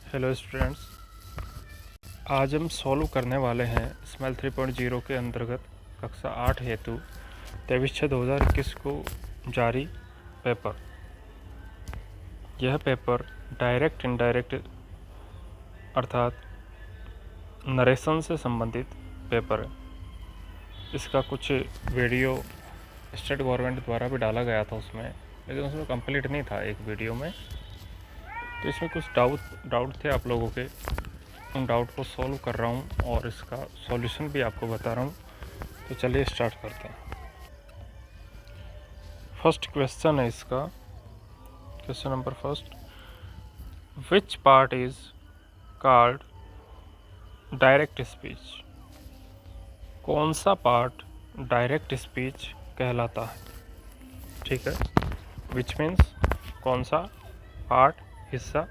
Hello students, आज हम solve करने वाले हैं स्मेल 3.0 के अंतर्गत कक्षा 8 हेतु 23/6/2021 को जारी पेपर। यह पेपर डायरेक्ट इनडायरेक्ट अर्थात नरेशन से संबंधित पेपर है। इसका कुछ वीडियो स्टेट गवर्नमेंट द्वारा भी डाला गया था उसमें, लेकिन उसमें कंप्लीट नहीं था एक वीडियो में। तो इसमें कुछ डाउट थे आप लोगों के, उन डाउट को सॉल्व कर रहा हूँ और इसका सॉल्यूशन भी आपको बता रहा हूँ। तो चलिए स्टार्ट करते हैं। फर्स्ट क्वेश्चन है इसका, question number first, which part is called direct speech? कौन सा पार्ट डायरेक्ट स्पीच कहलाता है? ठीक है, विच मीन्स कौन सा पार्ट, हिस्सा,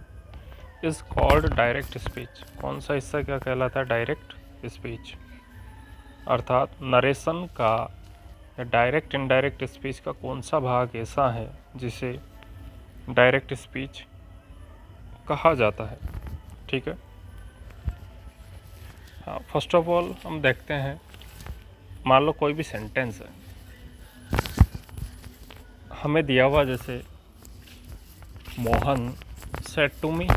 इज कॉल्ड डायरेक्ट स्पीच। कौन सा हिस्सा क्या कहलाता है? Direct speech. अर्थात नरेशन का या डायरेक्ट इनडायरेक्ट स्पीच का कौन सा भाग ऐसा है जिसे डायरेक्ट स्पीच कहा जाता है? ठीक है, हाँ, फर्स्ट ऑफ ऑल हम देखते हैं, मान लो कोई भी सेंटेंस है हमें दिया हुआ, जैसे मोहन सेड टू मी,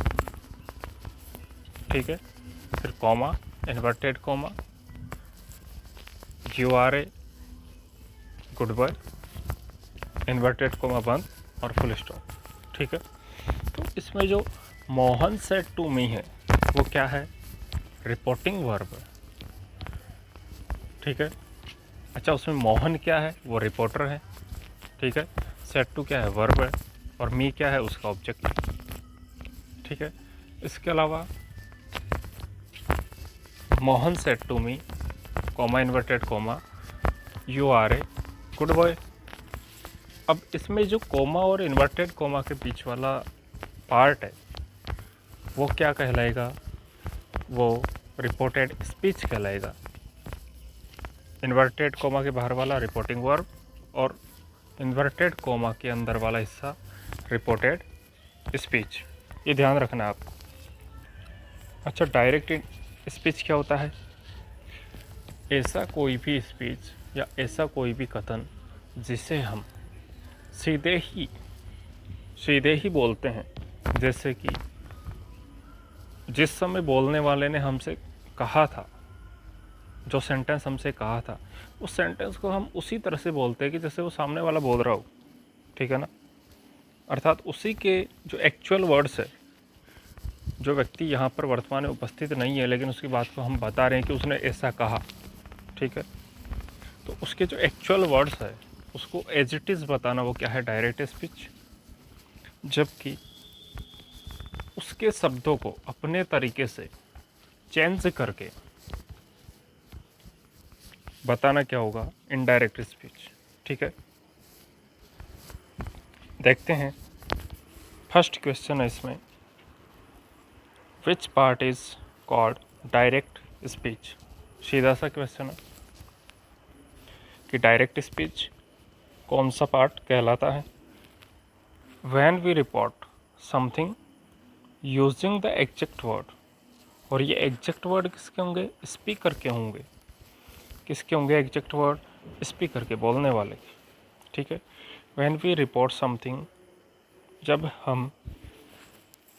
ठीक है, फिर comma, inverted comma, you are a good boy, inverted comma बंद और फुल स्टॉप। ठीक है, तो इसमें जो मोहन सेड टू मी है वो क्या है? रिपोर्टिंग वर्ब है। ठीक है, अच्छा, उसमें मोहन क्या है? वो रिपोर्टर है। ठीक है, सेड टू क्या है? वर्ब है, और मी क्या है? उसका ऑब्जेक्ट है। ठीक है, इसके अलावा Mohan said to me, comma, inverted comma, you are a good boy. अब इसमें जो कॉमा और इन्वर्टेड कॉमा के बीच वाला पार्ट है वो क्या कहलाएगा? वो रिपोर्टेड स्पीच कहलाएगा। इन्वर्टेड कॉमा के बाहर वाला रिपोर्टिंग वर्ब और इन्वर्टेड कॉमा के अंदर वाला हिस्सा रिपोर्टेड स्पीच। ये ध्यान रखना है आपको। अच्छा, डायरेक्ट स्पीच क्या होता है? ऐसा कोई भी स्पीच या ऐसा कोई भी कथन जिसे हम सीधे ही बोलते हैं। जैसे कि जिस समय बोलने वाले ने हमसे कहा था, जो सेंटेंस हमसे कहा था, उस सेंटेंस को हम उसी तरह से बोलते हैं कि जैसे वो सामने वाला बोल रहा हो। ठीक है ना? अर्थात उसी के जो एक्चुअल वर्ड्स है, जो व्यक्ति यहाँ पर वर्तमान में उपस्थित नहीं है लेकिन उसकी बात को हम बता रहे हैं कि उसने ऐसा कहा। ठीक है, तो उसके जो एक्चुअल वर्ड्स है उसको एज इट इज़ बताना, वो क्या है? Direct speech. जबकि उसके शब्दों को अपने तरीके से चेंज करके बताना क्या होगा? Indirect speech. ठीक है, देखते हैं। फर्स्ट क्वेश्चन है इसमें, which part is called direct speech? सीधा सा क्वेश्चन है कि डायरेक्ट स्पीच कौन सा पार्ट कहलाता है? When we report something using the exact word, और ये एग्जैक्ट वर्ड किसके होंगे? स्पीकर के होंगे। किसके होंगे एग्जैक्ट वर्ड? स्पीकर के, बोलने वाले के। ठीक है, व्हेन वी रिपोर्ट समथिंग, जब हम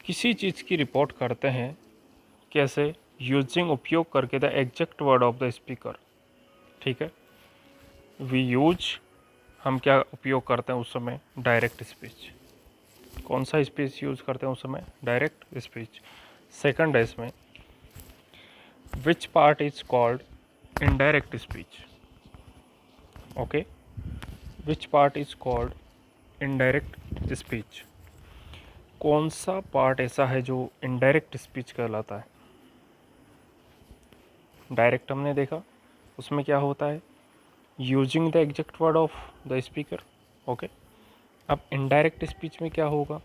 किसी चीज़ की रिपोर्ट करते हैं, कैसे? यूजिंग, उपयोग करके, the exact word of the speaker. ठीक है, वी यूज, हम क्या उपयोग करते हैं उस समय? Direct speech. कौन सा स्पीच यूज करते हैं उस समय? Direct speech. सेकंड है इसमें, which part is called indirect speech? Okay, which part is called indirect speech? कौन सा पार्ट ऐसा है जो इनडायरेक्ट स्पीच कहलाता है? डायरेक्ट हमने देखा, उसमें क्या होता है? Using the exact word of the speaker. Okay, अब इनडायरेक्ट स्पीच में क्या होगा?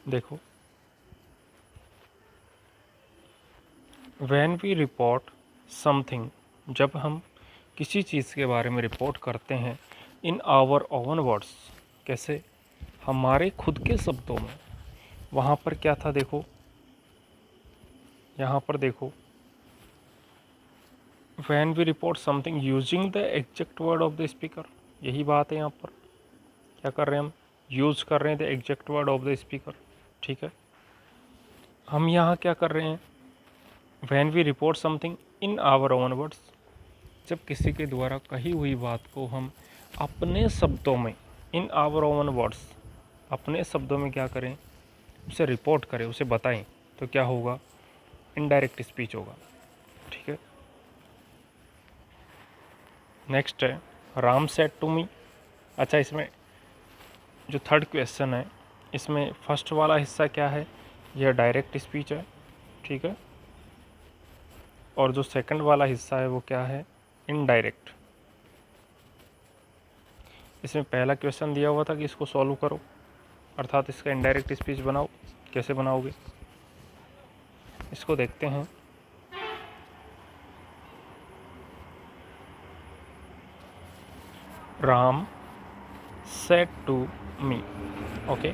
देखो, व्हेन वी रिपोर्ट समथिंग, जब हम किसी चीज़ के बारे में रिपोर्ट करते हैं, इन आवर ओवन वर्ड्स, कैसे? हमारे खुद के शब्दों में। वहाँ पर क्या था? देखो, यहाँ पर देखो, when we report something using the exact word of the speaker, यही बात है। यहाँ पर क्या कर रहे हैं हम, यूज़ कर रहे हैं the exact word of the speaker. ठीक है, हम यहाँ क्या कर रहे हैं, when we report something in our own words, जब किसी के द्वारा कही हुई बात को हम अपने शब्दों में, इन आवर ओन वर्ड्स, अपने शब्दों में क्या करें, उसे रिपोर्ट करें, उसे बताएं, तो क्या होगा, इनडायरेक्ट स्पीच होगा। ठीक है, नेक्स्ट है राम सेड टू मी। अच्छा, इसमें जो थर्ड क्वेश्चन है, इसमें फर्स्ट वाला हिस्सा क्या है, यह डायरेक्ट स्पीच है। ठीक है, और जो सेकंड वाला हिस्सा है वो क्या है, इनडायरेक्ट। इसमें पहला क्वेश्चन दिया हुआ था कि इसको सॉल्व करो, अर्थात इसका इनडायरेक्ट स्पीच बनाओ। कैसे बनाओगे, इसको देखते हैं। Ram said to me. Okay,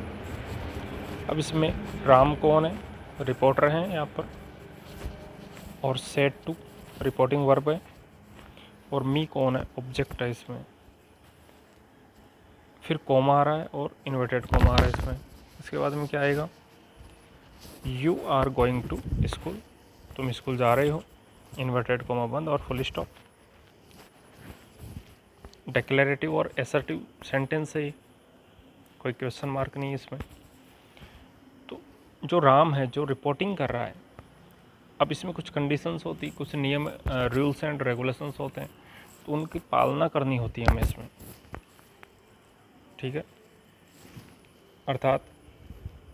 अब इसमें राम कौन है, रिपोर्टर हैं यहाँ पर, और सेड टू रिपोर्टिंग वर्ब है, और मी कौन है, ऑब्जेक्ट है इसमें। फिर कोमा आ रहा है और इन्वर्टेड कोमा आ रहा है इसमें। इसके बाद में क्या आएगा, you are going to school, तुम स्कूल जा रहे हो, इन्वर्टेड कोमा बंद और फुल स्टॉप। डिक्लेरेटिव और एसर्टिव सेंटेंस है, कोई क्वेश्चन मार्क नहीं है इसमें। तो जो राम है जो रिपोर्टिंग कर रहा है, अब इसमें कुछ कंडीशंस होती, कुछ नियम, रूल्स एंड रेगुलेशंस होते हैं, तो उनकी पालना करनी होती है हमें इसमें। ठीक है, अर्थात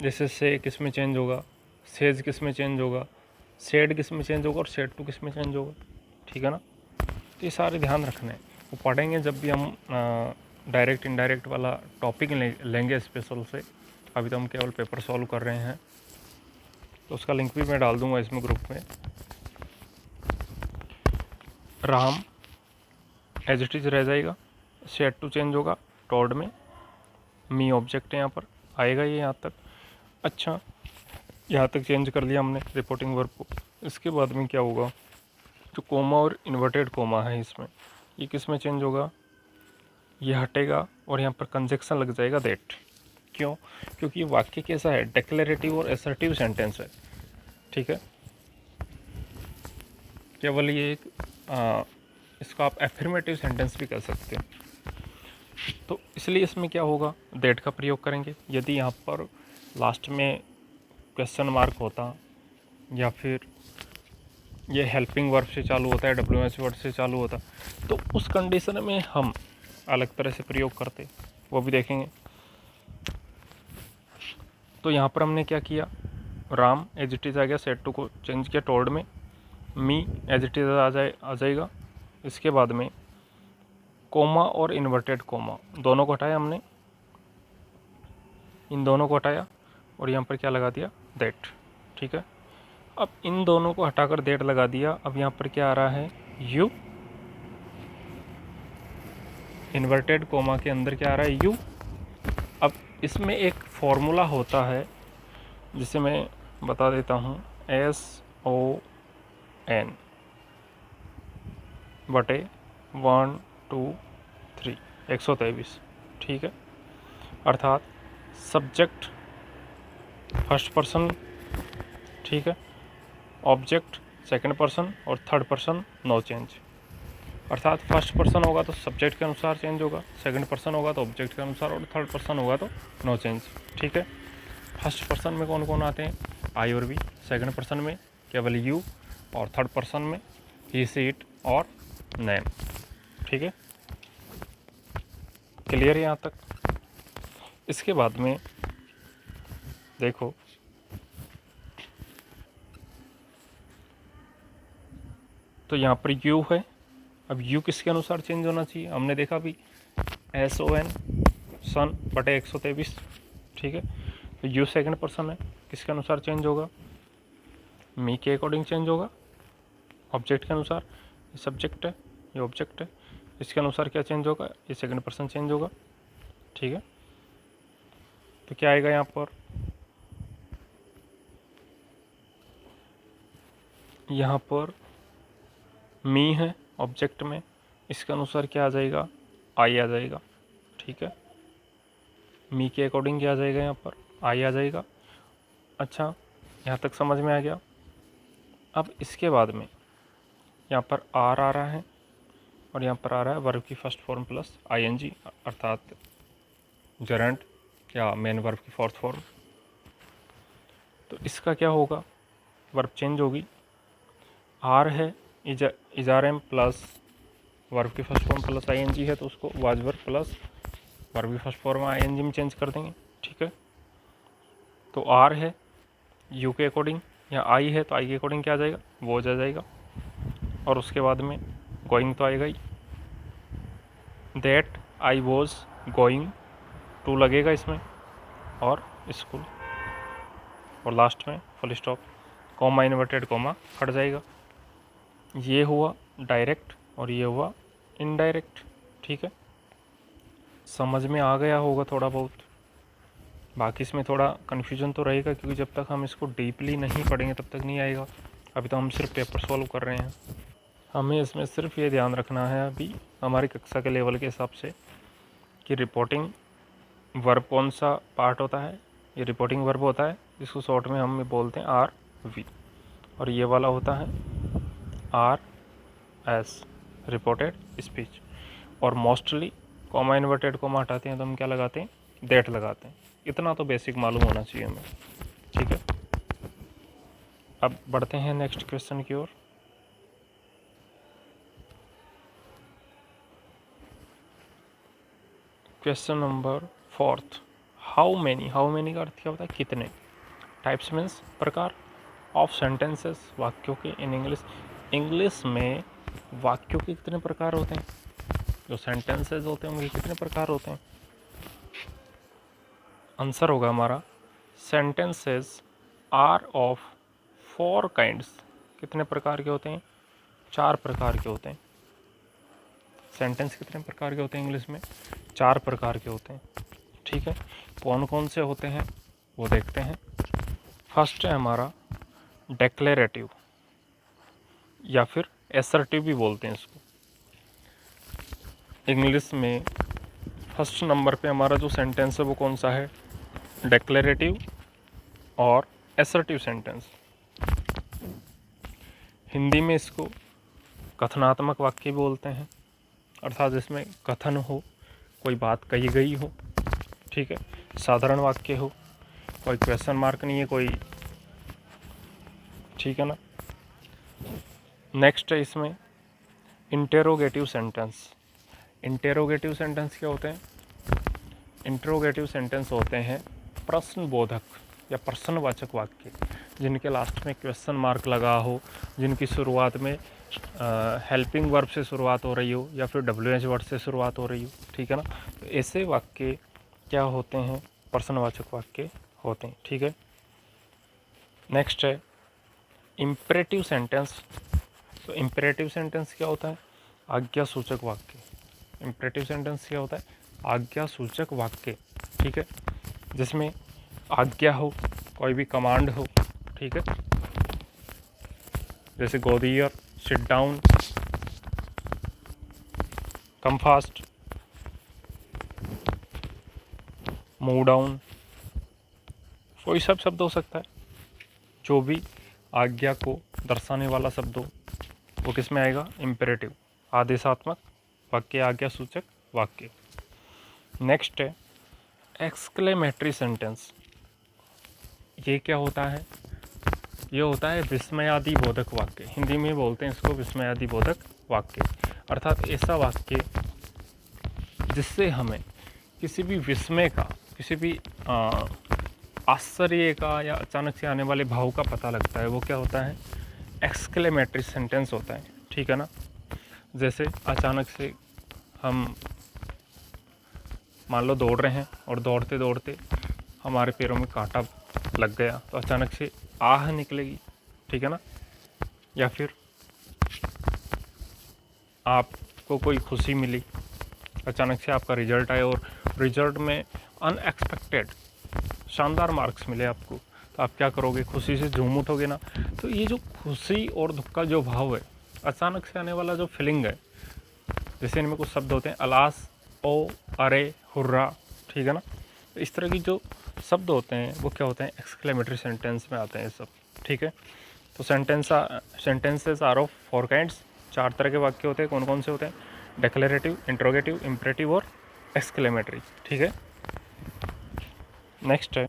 जैसे से किस में चेंज होगा, सेज किस में चेंज होगा, सेड किस में चेंज होगा, और सेड टू किस में चेंज होगा। ठीक है ना, तो ये सारे ध्यान रखने हैं, वो पढ़ेंगे जब भी हम डायरेक्ट इनडायरेक्ट वाला टॉपिक लेंगे स्पेशल से। अभी तो हम केवल पेपर सॉल्व कर रहे हैं, तो उसका लिंक भी मैं डाल दूंगा इसमें ग्रुप में। राम एज इट इज़ रह जाएगा, सेड टू चेंज होगा, टॉड में मी ऑब्जेक्ट है यहाँ पर, आएगा ये यहाँ तक। अच्छा, यहाँ तक चेंज कर लिया हमने रिपोर्टिंग वर्ब को। इसके बाद में क्या होगा, जो कोमा और इन्वर्टेड कोमा है इसमें, ये किस में चेंज होगा, ये हटेगा और यहाँ पर कंजक्शन लग जाएगा दैट। क्यों, क्योंकि ये वाक्य कैसा है, डिक्लेरेटिव और असर्टिव सेंटेंस है। ठीक है, केवल ये एक इसको आप एफर्मेटिव सेंटेंस भी कर सकते हैं। तो इसलिए इसमें क्या होगा, दैट का प्रयोग करेंगे। यदि यहाँ पर लास्ट में क्वेश्चन मार्क होता, या फिर ये हेल्पिंग वर्ब से चालू होता है, WH वर्ड से चालू होता, तो उस कंडीशन में हम अलग तरह से प्रयोग करते, वो भी देखेंगे। तो यहाँ पर हमने क्या किया, राम एज इट इज़ आ गया, सेड टू को चेंज किया टोल्ड में, मी एज इट इज़ आ जाएगा। इसके बाद में कोमा और इन्वर्टेड कोमा दोनों को हटाया हमने, इन दोनों को हटाया और यहाँ पर क्या लगा दिया, दैट। ठीक है, अब इन दोनों को हटाकर दैट लगा दिया। अब यहाँ पर क्या आ रहा है, यू, इन्वर्टेड कोमा के अंदर क्या आ रहा है, यू। अब इसमें एक फॉर्मूला होता है जिसे मैं बता देता हूँ, SON बटे 1 2 3 123। ठीक है, अर्थात सब्जेक्ट फर्स्ट पर्सन, ठीक है, ऑब्जेक्ट सेकंड पर्सन और थर्ड पर्सन नो चेंज। अर्थात फर्स्ट पर्सन होगा तो सब्जेक्ट के अनुसार चेंज होगा, सेकंड पर्सन होगा तो ऑब्जेक्ट के अनुसार, और थर्ड पर्सन होगा तो नो चेंज। ठीक है, फर्स्ट पर्सन में कौन कौन आते हैं, आई और वी, सेकंड पर्सन में केवल यू, और थर्ड पर्सन में ही सी इट और नेम। ठीक है, क्लियर है यहाँ तक। इसके बाद में देखो, तो यहाँ पर यू है, अब यू किसके अनुसार चेंज होना चाहिए, हमने देखा भी SON सन बटे 123। ठीक है, तो यू सेकंड पर्सन है, किसके अनुसार चेंज होगा, मी के अकॉर्डिंग चेंज होगा, ऑब्जेक्ट के अनुसार। ये सब्जेक्ट है, ये ऑब्जेक्ट है, इसके अनुसार क्या चेंज होगा, ये सेकंड पर्सन चेंज होगा। ठीक है, तो क्या आएगा यहाँ पर, यहाँ पर मी है ऑब्जेक्ट में, इसके अनुसार क्या आ जाएगा, आई आ जाएगा। ठीक है, मी के अकॉर्डिंग क्या आ जाएगा, यहाँ पर आई आ जाएगा। अच्छा, यहाँ तक समझ में आ गया। अब इसके बाद में यहाँ पर आर आ रहा है और यहाँ पर आ रहा है वर्ब की फर्स्ट फॉर्म प्लस आईएनजी, अर्थात जरंट या मेन वर्ब की फोर्थ फॉर्म। तो इसका क्या होगा, वर्ब चेंज होगी। आर है इजारम प्लस वर्ब की फर्स्ट फॉर्म प्लस आईएनजी है, तो उसको वाज वर्ब प्लस वर्ब की फर्स्ट फॉर्म आईएनजी में चेंज कर देंगे। ठीक है, तो आर है यू के अकॉर्डिंग, या आई है तो आई के अकॉर्डिंग क्या आ जाएगा, वो आ जाएगा। और उसके बाद में गोइंग तो आएगा ही, that I was going to लगेगा इसमें, और स्कूल, और लास्ट में full stop, comma inverted comma हट जाएगा। ये हुआ डायरेक्ट और ये हुआ इनडायरेक्ट। ठीक है, समझ में आ गया होगा थोड़ा बहुत। बाकी इसमें थोड़ा कन्फ्यूजन तो रहेगा, क्योंकि जब तक हम इसको डीपली नहीं पढ़ेंगे तब तक नहीं आएगा। अभी तो हम सिर्फ पेपर सॉल्व कर रहे हैं। हमें इसमें सिर्फ ये ध्यान रखना है अभी हमारी कक्षा के लेवल के हिसाब से कि रिपोर्टिंग वर्ब कौन सा पार्ट होता है। ये रिपोर्टिंग वर्ब होता है, जिसको शॉर्ट में हम बोलते हैं आर वी, और ये वाला होता है आर एस, रिपोर्टेड स्पीच। और मोस्टली कॉमा इन्वर्टेड कॉमा हटाते हैं तो हम क्या लगाते हैं, दैट लगाते हैं। इतना तो बेसिक मालूम होना चाहिए हमें। ठीक है, अब बढ़ते हैं नेक्स्ट क्वेश्चन की ओर। क्वेश्चन नंबर 4, हाउ मैनी का अर्थ क्या होता है, कितने। टाइप्स मीन्स प्रकार, ऑफ सेंटेंसेस, वाक्यों के। इन इंग्लिश में वाक्यों के कितने प्रकार होते हैं, जो सेंटेंसेस होते हैं उनके कितने प्रकार होते हैं। आंसर होगा हमारा, सेंटेंसेस आर ऑफ 4 काइंड्स। कितने प्रकार के होते हैं, 4 प्रकार के होते हैं। सेंटेंस कितने प्रकार के होते हैं इंग्लिश में, 4 प्रकार के होते हैं। ठीक है, कौन कौन से होते हैं वो देखते हैं। फर्स्ट है हमारा डेक्लेरेटिव, या फिर एसर्टिव भी बोलते हैं इसको। इंग्लिश में फर्स्ट नंबर पे हमारा जो सेंटेंस है वो कौन सा है, डेक्लेरेटिव और एसर्टिव सेंटेंस। हिंदी में इसको कथनात्मक वाक्य बोलते हैं, अर्थात जिसमें कथन हो, कोई बात कही गई हो। ठीक है, साधारण वाक्य हो, कोई क्वेश्चन मार्क नहीं है कोई। ठीक है ना। नेक्स्ट है इसमें इंटेरोगेटिव सेंटेंस। इंटेरोगेटिव सेंटेंस क्या होते हैं, इंटेरोगेटिव सेंटेंस होते हैं प्रश्नबोधक या प्रश्नवाचक वाक्य, जिनके लास्ट में क्वेश्चन मार्क लगा हो, जिनकी शुरुआत में हेल्पिंग वर्ब से शुरुआत हो रही हो या फिर WH वर्ड से शुरुआत हो रही हो। ठीक है ना, तो ऐसे वाक्य क्या होते हैं, प्रश्नवाचक वाक्य होते हैं। ठीक है, नेक्स्ट है इम्परेटिव सेंटेंस। तो इम्परेटिव सेंटेंस क्या होता है, आज्ञा सूचक वाक्य। इम्परेटिव सेंटेंस क्या होता है, आज्ञा सूचक वाक्य। ठीक है, जिसमें आज्ञा हो, कोई भी कमांड हो। ठीक है, जैसे go here, sit down, come fast, move down, कोई सब शब्द हो सकता है। जो भी आज्ञा को दर्शाने वाला शब्द हो वो किस में आएगा, इम्पेरेटिव, आदेशात्मक वाक्य, आज्ञा सूचक वाक्य। नेक्स्ट है एक्सक्लेमेटरी सेंटेंस। ये क्या होता है, ये होता है विस्मयादि बोधक वाक्य। हिंदी में बोलते हैं इसको विस्मयादि बोधक वाक्य, अर्थात ऐसा वाक्य जिससे हमें किसी भी विस्मय का, किसी भी आश्चर्य का या अचानक से आने वाले भाव का पता लगता है, वो क्या होता है, एक्सक्लेमेटरी सेंटेंस होता है। ठीक है ना, जैसे अचानक से हम मान लो दौड़ रहे हैं और दौड़ते दौड़ते हमारे पैरों में कांटा लग गया, तो अचानक से आह निकलेगी। ठीक है ना, या फिर आपको कोई खुशी मिली, अचानक से आपका रिजल्ट आया और रिजल्ट में अनएक्सपेक्टेड शानदार मार्क्स मिले आपको, तो आप क्या करोगे, खुशी से झूम उठोगे ना। तो ये जो खुशी और दुख का जो भाव है, अचानक से आने वाला जो फीलिंग है, जैसे इनमें कुछ शब्द होते हैं अलास, ओ, अरे, हुर्रा, ठीक है ना। तो इस तरह की जो शब्द होते हैं वो क्या होते हैं, एक्सक्लेमेटरी सेंटेंस में आते हैं सब, ठीक है। तो सेंटेंसेस आर ऑफ 4 काइंड्स, 4 तरह के वाक्य होते हैं। कौन कौन से होते हैं, डिक्लेरेटिव, इंट्रोगेटिव, इम्परेटिव और एक्सक्लेमेटरी, ठीक है। नेक्स्ट है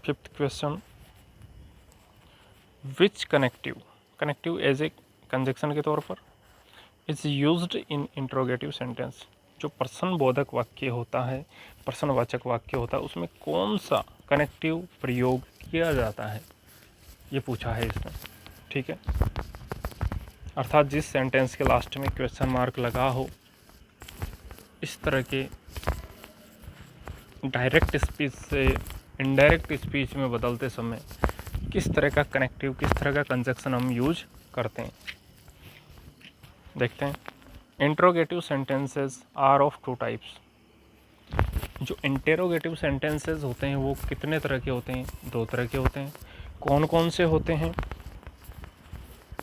5th question, which connective as a conjunction के तौर पर is used in interrogative sentence. जो प्रश्न बोधक वाक्य होता है, प्रश्नवाचक वाक्य होता है, उसमें कौन सा कनेक्टिव प्रयोग किया जाता है, ये पूछा है इसमें, ठीक है। अर्थात जिस सेंटेंस के लास्ट में क्वेश्चन मार्क लगा हो, इस तरह के डायरेक्ट स्पीच से इनडायरेक्ट स्पीच में बदलते समय किस तरह का कनेक्टिव, किस तरह का कंजक्शन हम यूज करते हैं, देखते हैं। Interrogative sentences are of 2 types. जो इंटेरोगेटिव सेंटेंसेस होते हैं वो कितने तरह के होते हैं, 2 तरह के होते हैं। कौन कौन से होते हैं,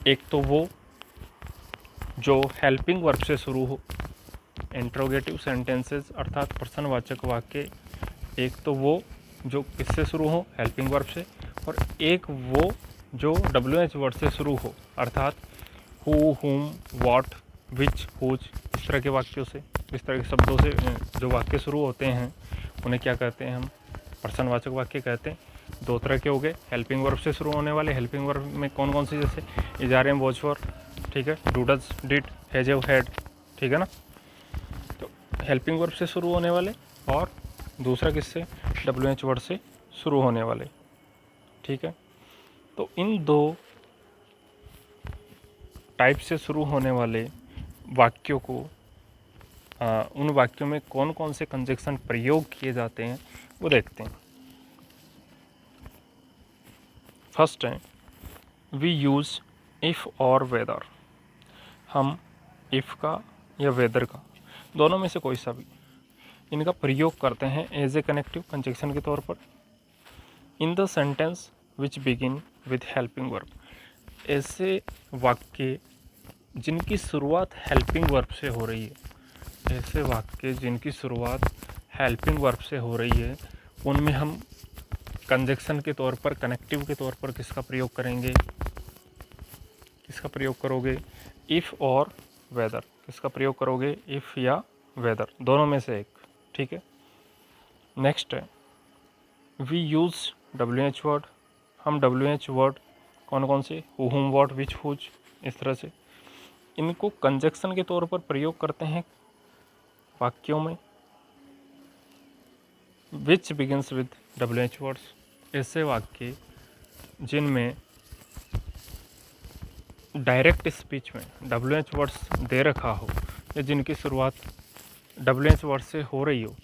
एक तो वो जो हेल्पिंग वर्ब से शुरू हो, इंट्रोगेटिव सेंटेंसेस अर्थात प्रश्नवाचक वाक्य, एक तो वो जो किससे शुरू हो, हेल्पिंग वर्ब से, और एक वो जो WH वर्ड से शुरू हो, अर्थात who, whom, what, which, whose, इस तरह के वाक्यों से, इस तरह के शब्दों से जो वाक्य शुरू होते हैं उन्हें क्या कहते हैं हम, प्रश्नवाचक वाक्य कहते हैं। 2 तरह के हो गए, हेल्पिंग वर्ब से शुरू होने वाले। हेल्पिंग वर्ब में कौन कौन सी, जैसे is, are, am, watch for, ठीक है, do, does, did, has, have, had, ठीक है ना। तो हेल्पिंग वर्ब से शुरू होने वाले, और दूसरा किससे, WH वर्ड से शुरू होने वाले, ठीक है। तो इन 2 टाइप से शुरू होने वाले वाक्यों को, उन वाक्यों में कौन कौन से कंजक्शन प्रयोग किए जाते हैं वो देखते हैं। फर्स्ट है वी यूज़ इफ़ और वेदर। हम इफ़ का या वेदर का, दोनों में से कोई सा भी, इनका प्रयोग करते हैं एज ए कनेक्टिव कंजक्शन के तौर पर in the sentence which begin with helping verb. ऐसे वाक्य जिनकी शुरुआत हेल्पिंग वर्ब से हो रही है, ऐसे वाक्य जिनकी शुरुआत हेल्पिंग वर्ब से हो रही है, उनमें हम कंजक्शन के तौर पर, कनेक्टिव के तौर पर किसका प्रयोग करेंगे, किसका प्रयोग करोगे, इफ़ और वेदर। किसका प्रयोग करोगे, इफ़ या वेदर, दोनों में से एक, ठीक है। नेक्स्ट है वी यूज़ WH वर्ड। हम WH वर्ड कौन कौन से, who, whom, what, which, whose, इस तरह से इनको कंजक्शन के तौर पर प्रयोग करते हैं वाक्यों में विच बिगिंस विद WH वर्ड्स। ऐसे वाक्य जिनमें डायरेक्ट स्पीच में WH वर्ड्स दे रखा हो या जिनकी शुरुआत WH वर्ड से हो रही हो,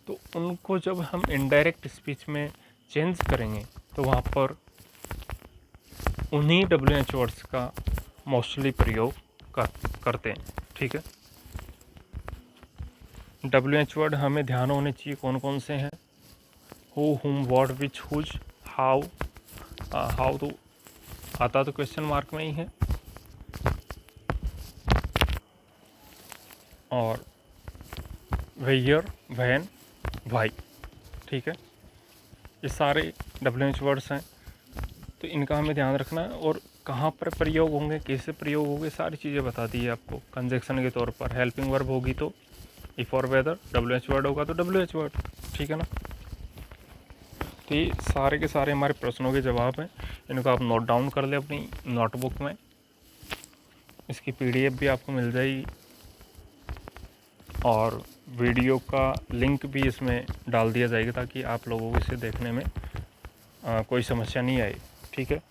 तो उनको जब हम इनडायरेक्ट स्पीच में चेंज करेंगे तो वहाँ पर उन्हीं WH वर्ड्स का मोस्टली प्रयोग करते हैं, ठीक है। WH वर्ड हमें ध्यान होने चाहिए कौन कौन से हैं, who, whom, what, which, whose, how. How तो आता तो क्वेश्चन मार्क में ही है, और वेयर, व्हेन, व्हाई, ठीक है। ये सारे WH वर्ड्स हैं, तो इनका हमें ध्यान रखना है। और कहाँ पर प्रयोग होंगे, कैसे प्रयोग होंगे, सारी चीज़ें बता दी है आपको। कंजक्शन के तौर पर हेल्पिंग वर्ब होगी तो इफ़ और वेदर, WH वर्ड होगा तो WH वर्ड, ठीक है ना। तो ये सारे के सारे हमारे प्रश्नों के जवाब हैं, इनको आप नोट डाउन कर लें अपनी नोटबुक में। इसकी PDF भी आपको मिल जाएगी और वीडियो का लिंक भी इसमें डाल दिया जाएगा ताकि आप लोगों को इसे देखने में कोई समस्या नहीं आए, ठीक है।